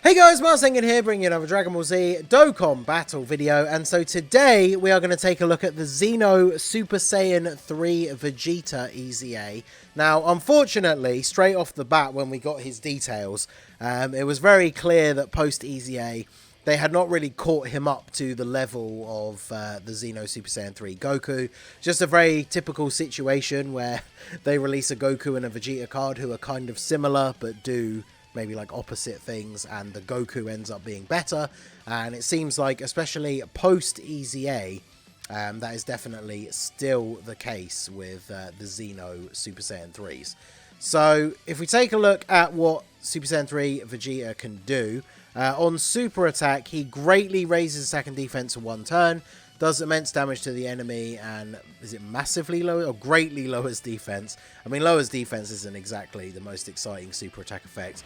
Hey guys, Marsengan here, bringing you another Dragon Ball Z Dokkan battle video, and so today we are going to take a look at the XENO Super Saiyan 3 Vegeta EZA. Now, unfortunately, straight off the bat when we got his details, it was very clear that post-EZA, they had not really caught him up to the level of the XENO Super Saiyan 3 Goku. Just a very typical situation where they release a Goku and a Vegeta card who are kind of similar, but do maybe like opposite things, and the Goku ends up being better. And it seems like, especially post EZA, that is definitely still the case with the XENO Super Saiyan 3s. So if we take a look at what Super Saiyan 3 Vegeta can do, on super attack he greatly raises attack and defense in one turn, does immense damage to the enemy, and is it massively low or greatly lowers defense? I mean, lowers defense isn't exactly the most exciting super attack effect.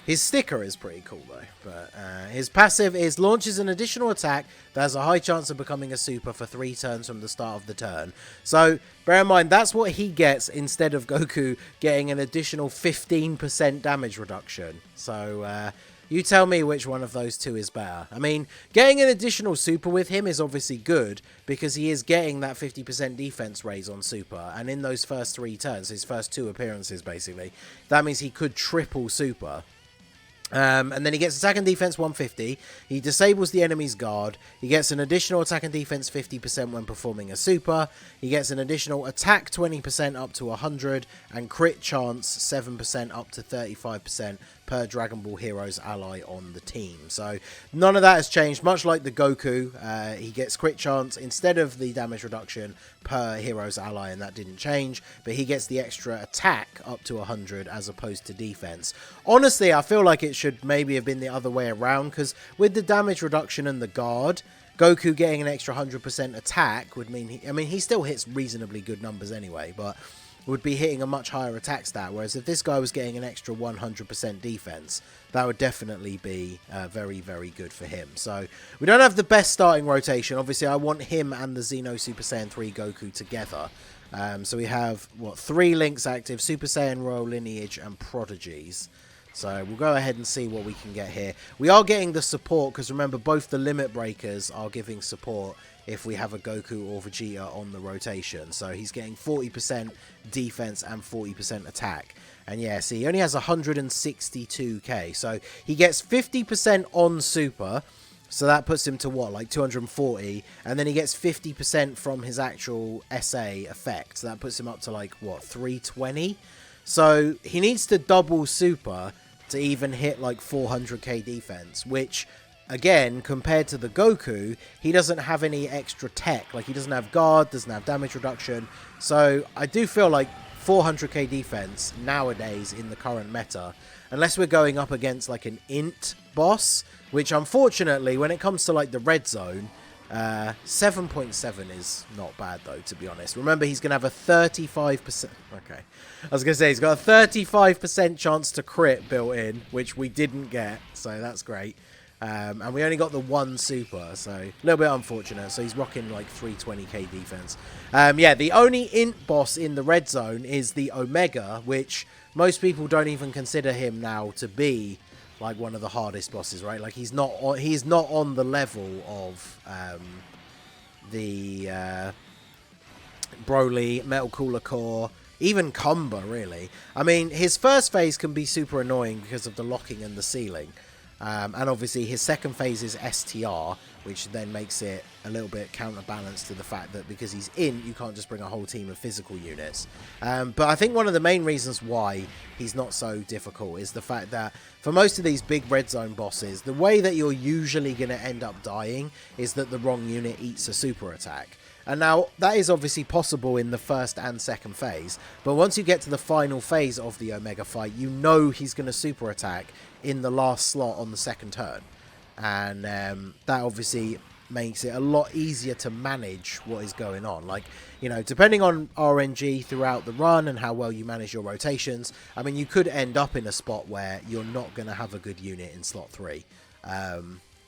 His sticker is pretty cool though, but his passive is launches an additional attack that has a high chance of becoming a super for 3 turns from the start of the turn. So bear in mind, that's what he gets instead of Goku getting an additional 15% damage reduction. So you tell me which one of those two is better. I mean, getting an additional super with him is obviously good because he is getting that 50% defense raise on super. And in those first 3 turns, his first 2 appearances basically, that means he could triple super. And then he gets attack and defense 150. He disables the enemy's guard. He gets an additional attack and defense 50% when performing a super. He gets an additional attack 20% up to 100 and crit chance 7% up to 35% per Dragon Ball Heroes ally on the team. So none of that has changed. Much like the Goku, he gets crit chance instead of the damage reduction per Heroes ally, and that didn't change. But he gets the extra attack up to 100 as opposed to defense. Honestly, I feel like it should maybe have been the other way around, because with the damage reduction and the guard, Goku getting an extra 100% attack would mean, he still hits reasonably good numbers anyway, but would be hitting a much higher attack stat, whereas if this guy was getting an extra 100% defense, that would definitely be very, very good for him. So we don't have the best starting rotation. Obviously, I want him and the XENO Super Saiyan 3 Goku together. So we have, 3 links active, Super Saiyan Royal Lineage and Prodigies. So we'll go ahead and see what we can get here. We are getting the support, because remember, both the limit breakers are giving support if we have a Goku or Vegeta on the rotation. So he's getting 40% defense and 40% attack. And yeah, see, he only has 162k. So he gets 50% on super. So that puts him to what, like 240? And then he gets 50% from his actual SA effect. So that puts him up to like, what, 320? So he needs to double super to even hit like 400k defense, which, again, compared to the Goku, he doesn't have any extra tech. Like, he doesn't have guard, doesn't have damage reduction. So I do feel like 400k defense nowadays in the current meta, unless we're going up against like an int boss, which unfortunately, when it comes to like the red zone, 7.7 is not bad though, to be honest. Remember, he's going to have a 35%... Okay. I was going to say, he's got a 35% chance to crit built in, which we didn't get, so that's great. And we only got the 1 super, so a little bit unfortunate. So he's rocking like 320k defense. Yeah, the only int boss in the red zone is the Omega, which most people don't even consider him now to be like one of the hardest bosses, right? Like he's not on the level of the Broly, Metal Cooler Core, even Kumba, really. I mean, his first phase can be super annoying because of the locking and the ceiling. And obviously his second phase is STR, which then makes it a little bit counterbalanced to the fact that because he's in, you can't just bring a whole team of physical units. But I think one of the main reasons why he's not so difficult is the fact that for most of these big red zone bosses, the way that you're usually going to end up dying is that the wrong unit eats a super attack. And now, that is obviously possible in the first and second phase, but once you get to the final phase of the Omega fight, you know he's going to super attack in the last slot on the second turn. And that obviously makes it a lot easier to manage what is going on. Like, you know, depending on RNG throughout the run and how well you manage your rotations, I mean, you could end up in a spot where you're not going to have a good unit in slot 3.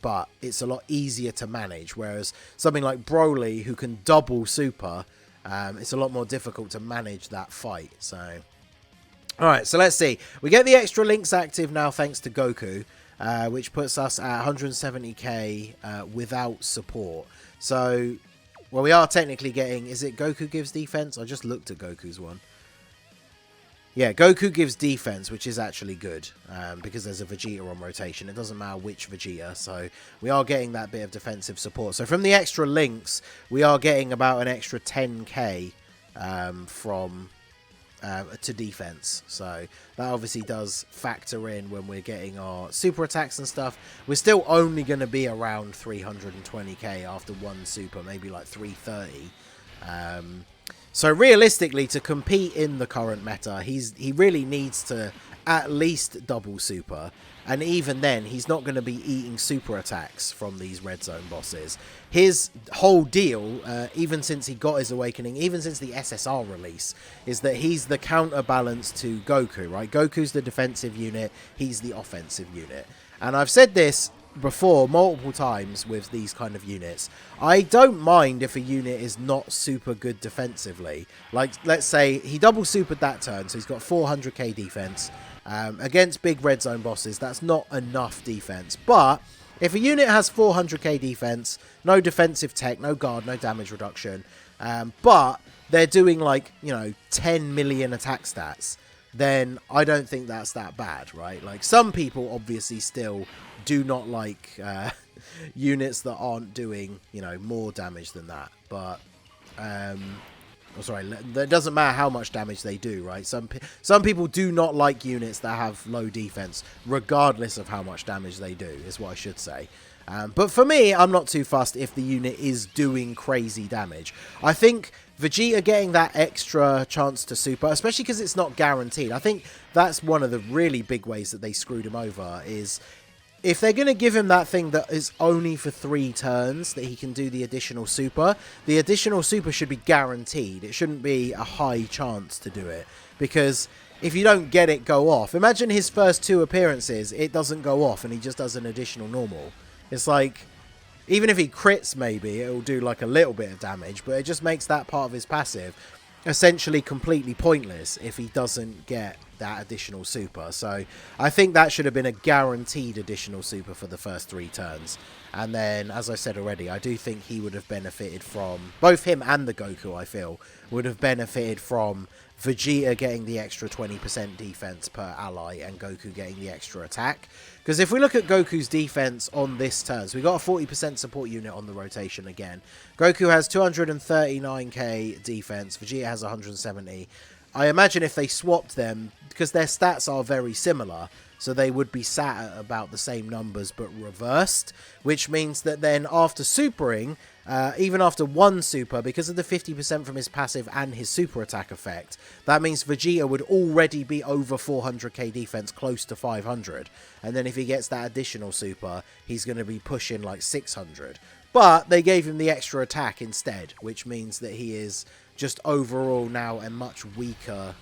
But it's a lot easier to manage, whereas something like Broly, who can double super, it's a lot more difficult to manage that fight. So, alright, so let's see. We get the extra links active now thanks to Goku. which puts us at 170k without support. So, well, we are technically getting... Is it Goku gives defense? I just looked at Goku's one. Yeah, Goku gives defense, which is actually good, because there's a Vegeta on rotation. It doesn't matter which Vegeta, so we are getting that bit of defensive support. So from the extra links, we are getting about an extra 10k to defense. So that obviously does factor in when we're getting our super attacks and stuff. We're still only going to be around 320k after one super, maybe like 330. So realistically, to compete in the current meta, he really needs to at least double super. And even then, he's not going to be eating super attacks from these red zone bosses. His whole deal, even since he got his awakening, even since the SSR release, is that he's the counterbalance to Goku, right? Goku's the defensive unit, he's the offensive unit. And I've said this before multiple times with these kind of units. I don't mind if a unit is not super good defensively. Like, let's say he double supered that turn, so he's got 400k defense. Against big red zone bosses, that's not enough defense. But if a unit has 400k defense, no defensive tech, no guard, no damage reduction, but they're doing like, you know, 10 million attack stats, then I don't think that's that bad, right? Like, some people obviously still do not like units that aren't doing, you know, more damage than that. But, it doesn't matter how much damage they do, right? Some people do not like units that have low defense, regardless of how much damage they do, is what I should say. But for me, I'm not too fussed if the unit is doing crazy damage. I think Vegeta getting that extra chance to super, especially because it's not guaranteed. I think that's one of the really big ways that they screwed him over, is if they're going to give him that thing that is only for 3 turns, that he can do the additional super should be guaranteed. It shouldn't be a high chance to do it, because if you don't get it go off, imagine his first 2 appearances, it doesn't go off and he just does an additional normal. It's like, even if he crits, maybe it will do like a little bit of damage, but it just makes that part of his passive essentially completely pointless if he doesn't get that additional super. So I think that should have been a guaranteed additional super for the first 3 turns. And then, as I said already, I do think he would have benefited from, both him and the Goku, I feel, would have benefited from Vegeta getting the extra 20% defense per ally and Goku getting the extra attack. Because if we look at Goku's defense on this turn, so we got a 40% support unit on the rotation again. Goku has 239k defense, Vegeta has 170. I imagine if they swapped them, because their stats are very similar, so they would be sat at about the same numbers but reversed, which means that then after supering, even after 1 super, because of the 50% from his passive and his super attack effect, that means Vegeta would already be over 400k defense, close to 500. And then if he gets that additional super, he's going to be pushing like 600. But they gave him the extra attack instead, which means that he is just overall now a much weaker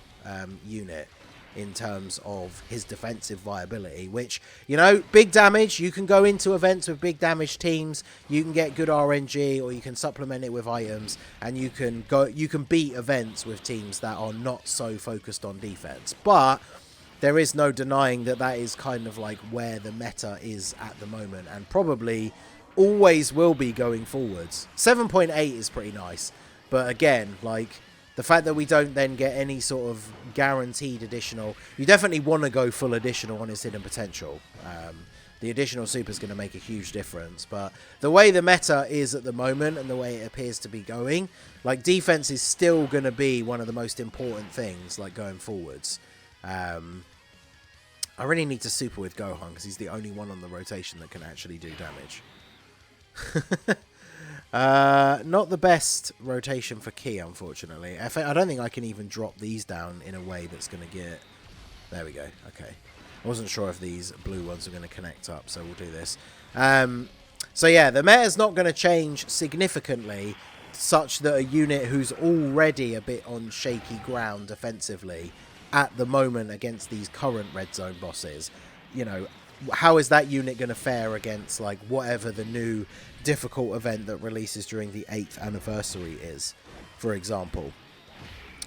unit in terms of his defensive viability, which, you know, big damage, you can go into events with big damage teams, you can get good RNG, or you can supplement it with items, and you can beat events with teams that are not so focused on defense. But there is no denying that that is kind of like where the meta is at the moment, and probably always will be going forwards. 7.8 is pretty nice, but again, like, the fact that we don't then get any sort of guaranteed additional... You definitely want to go full additional on his hidden potential. The additional super is going to make a huge difference. But the way the meta is at the moment and the way it appears to be going, like, defense is still going to be one of the most important things, like, going forwards. I really need to super with Gohan because he's the only one on the rotation that can actually do damage. Not the best rotation for Ki, unfortunately. I don't think I can even drop these down in a way that's going to get... There we go. Okay. I wasn't sure if these blue ones are going to connect up, so we'll do this. So yeah, the meta's not going to change significantly, such that a unit who's already a bit on shaky ground defensively at the moment against these current red zone bosses, you know, how is that unit going to fare against, like, whatever the new difficult event that releases during the 8th anniversary is, for example?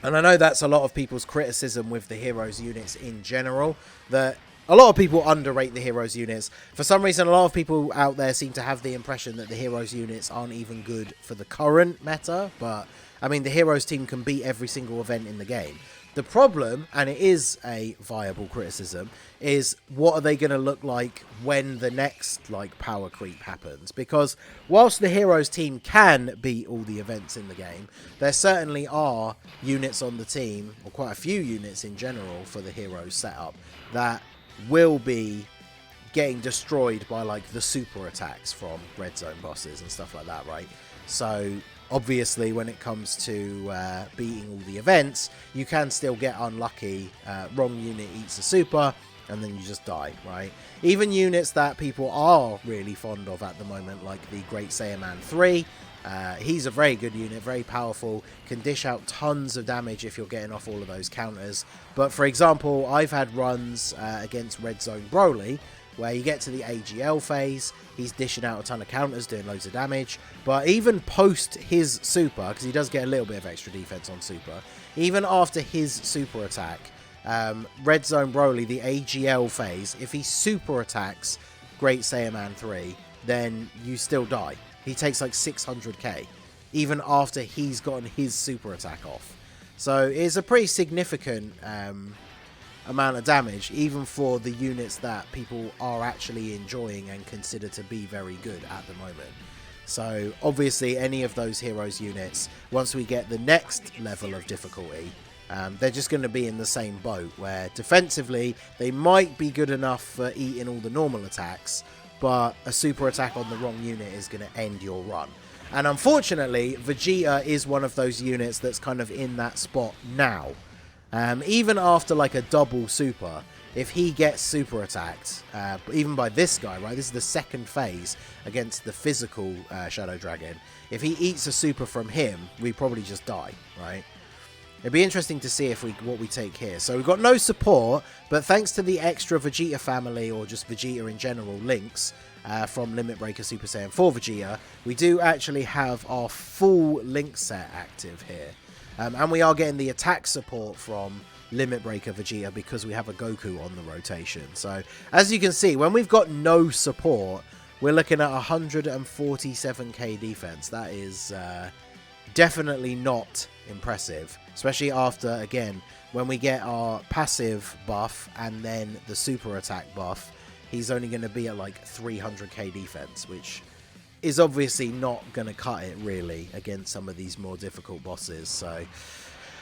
And I know that's a lot of people's criticism with the heroes units in general, that a lot of people underrate the heroes units. For some reason, a lot of people out there seem to have the impression that the heroes units aren't even good for the current meta. But, I mean, the heroes team can beat every single event in the game. The problem, and it is a viable criticism, is what are they going to look like when the next, like, power creep happens? Because whilst the heroes team can beat all the events in the game, there certainly are units on the team, or quite a few units in general for the heroes setup, that will be getting destroyed by, like, the super attacks from red zone bosses and stuff like that, right? So obviously, when it comes to beating all the events, you can still get unlucky. Wrong unit eats a super, and then you just die, right? Even units that people are really fond of at the moment, like the Great Saiyaman 3, he's a very good unit, very powerful, can dish out tons of damage if you're getting off all of those counters. But for example, I've had runs against Red Zone Broly, where you get to the AGL phase, he's dishing out a ton of counters, doing loads of damage, but even post his super, because he does get a little bit of extra defense on super, even after his super attack, Red Zone Broly, the AGL phase, if he super attacks Great Saiyaman 3, then you still die. He takes like 600k, even after he's gotten his super attack off. So it's a pretty significant amount of damage, even for the units that people are actually enjoying and consider to be very good at the moment. So obviously any of those heroes units, once we get the next level of difficulty, they're just going to be in the same boat, where defensively they might be good enough for eating all the normal attacks, but a super attack on the wrong unit is going to end your run. And unfortunately, Vegeta is one of those units that's kind of in that spot now. Even after like a double super, if he gets super attacked, even by this guy, right? This is the second phase against the physical Shadow Dragon. If he eats a super from him, we probably just die, right? It'd be interesting to see if what we take here. So we've got no support, but thanks to the extra Vegeta family, or just Vegeta in general, links from Limit Breaker Super Saiyan 4 Vegeta, we do actually have our full link set active here. And we are getting the attack support from Limit Breaker Vegeta because we have a Goku on the rotation. So as you can see, when we've got no support, we're looking at 147k defense. That is definitely not impressive, especially after, again, when we get our passive buff and then the super attack buff, he's only going to be at like 300k defense, which is obviously not going to cut it really against some of these more difficult bosses. So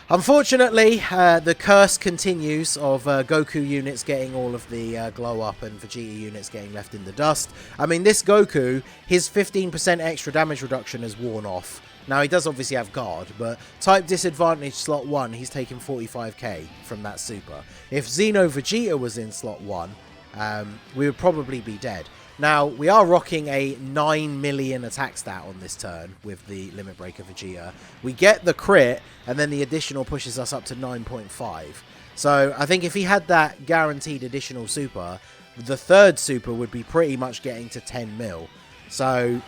unfortunately, the curse continues of Goku units getting all of the glow up and Vegeta units getting left in the dust. I mean, this Goku, his 15% extra damage reduction has worn off. Now, he does obviously have guard, but type disadvantage slot 1, he's taking 45k from that super. If Xeno Vegeta was in slot 1, we would probably be dead. Now, we are rocking a 9 million attack stat on this turn with the Limit Breaker Vegeta. We get the crit, and then the additional pushes us up to 9.5. So, I think if he had that guaranteed additional super, the third super would be pretty much getting to 10 mil. So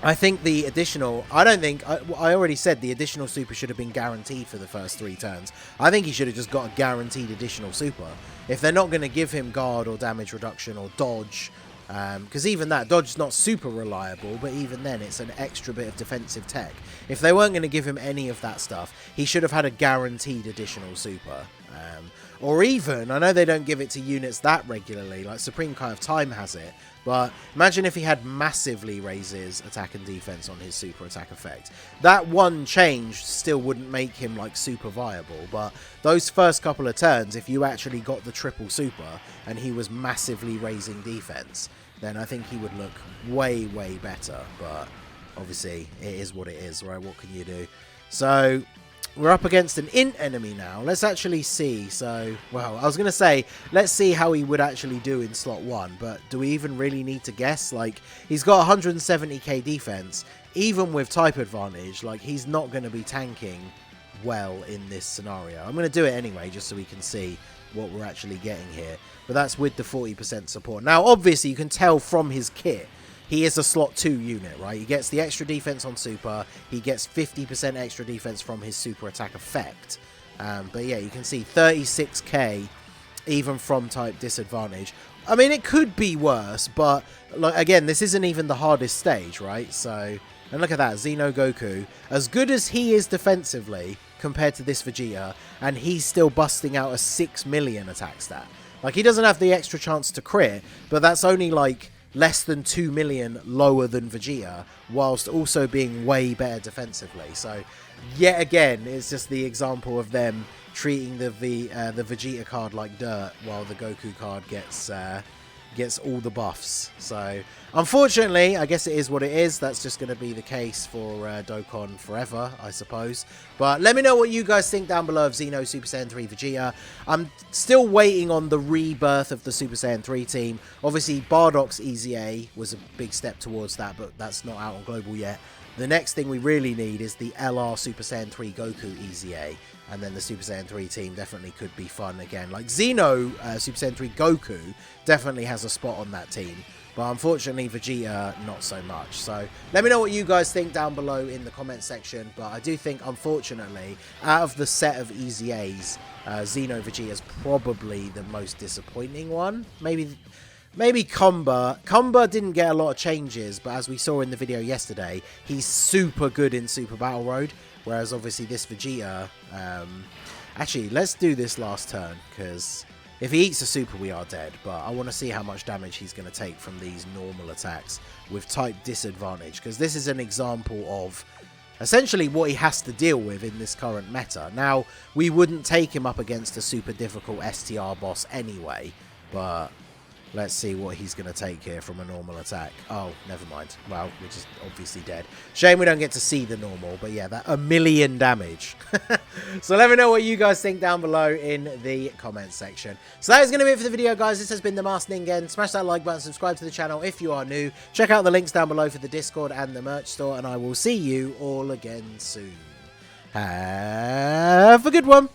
I think the additional, I already said the additional super should have been guaranteed for the first 3 turns. I think he should have just got a guaranteed additional super. If they're not going to give him guard or damage reduction or dodge, because even that, dodge is not super reliable, but even then it's an extra bit of defensive tech. If they weren't going to give him any of that stuff, he should have had a guaranteed additional super. Or even, I know they don't give it to units that regularly, like Supreme Kai of Time has it, but imagine if he had massively raises attack and defense on his super attack effect. That one change still wouldn't make him like super viable, but those first couple of turns, if you actually got the triple super and he was massively raising defense, then I think he would look way, way better. But obviously it is what it is, right? What can you do? So we're up against an int enemy now. Let's actually see. So, well, I was going to say, let's see how he would actually do in slot 1. But do we even really need to guess? Like, he's got 170k defense. Even with type advantage, like, he's not going to be tanking well in this scenario. I'm going to do it anyway, just so we can see what we're actually getting here. But that's with the 40% support. Now, obviously, you can tell from his kit, he is a slot 2 unit, right? He gets the extra defense on super. He gets 50% extra defense from his super attack effect. But yeah, you can see 36k even from type disadvantage. I mean, it could be worse, but like, again, this isn't even the hardest stage, right? So, and look at that, Xeno Goku, as good as he is defensively compared to this Vegeta, and he's still busting out a 6 million attack stat. Like, he doesn't have the extra chance to crit, but that's only like less than 2 million lower than Vegeta, whilst also being way better defensively. So, yet again, it's just the example of them treating the Vegeta card like dirt, while the Goku card gets all the buffs. So, unfortunately, I guess it is what it is. That's just going to be the case for Dokkan forever, I suppose. But let me know what you guys think down below of Xeno Super Saiyan 3 Vegeta. I'm still waiting on the rebirth of the Super Saiyan 3 team. Obviously, Bardock's EZA was a big step towards that, but that's not out on Global yet. The next thing we really need is the LR Super Saiyan 3 Goku EZA. And then the Super Saiyan 3 team definitely could be fun again. Like, Xeno Super Saiyan 3 Goku definitely has a spot on that team. But unfortunately, Vegeta, not so much. So, let me know what you guys think down below in the comment section. But I do think, unfortunately, out of the set of EZAs, Xeno Vegeta is probably the most disappointing one. Maybe Kumba. Kumba didn't get a lot of changes, but as we saw in the video yesterday, he's super good in Super Battle Road. Whereas, obviously, this Vegeta... actually, let's do this last turn, because if he eats a super, we are dead. But I want to see how much damage he's going to take from these normal attacks with type disadvantage, because this is an example of essentially what he has to deal with in this current meta. Now, we wouldn't take him up against a super difficult STR boss anyway, but... let's see what he's going to take here from a normal attack. Oh, never mind. Well, we're just obviously dead. Shame we don't get to see the normal, but yeah, that 1 million damage. So let me know what you guys think down below in the comments section. So that is going to be it for the video, guys. This has been the Master Ningen. Smash that like button, subscribe to the channel if you are new. Check out the links down below for the Discord and the merch store, and I will see you all again soon. Have a good one.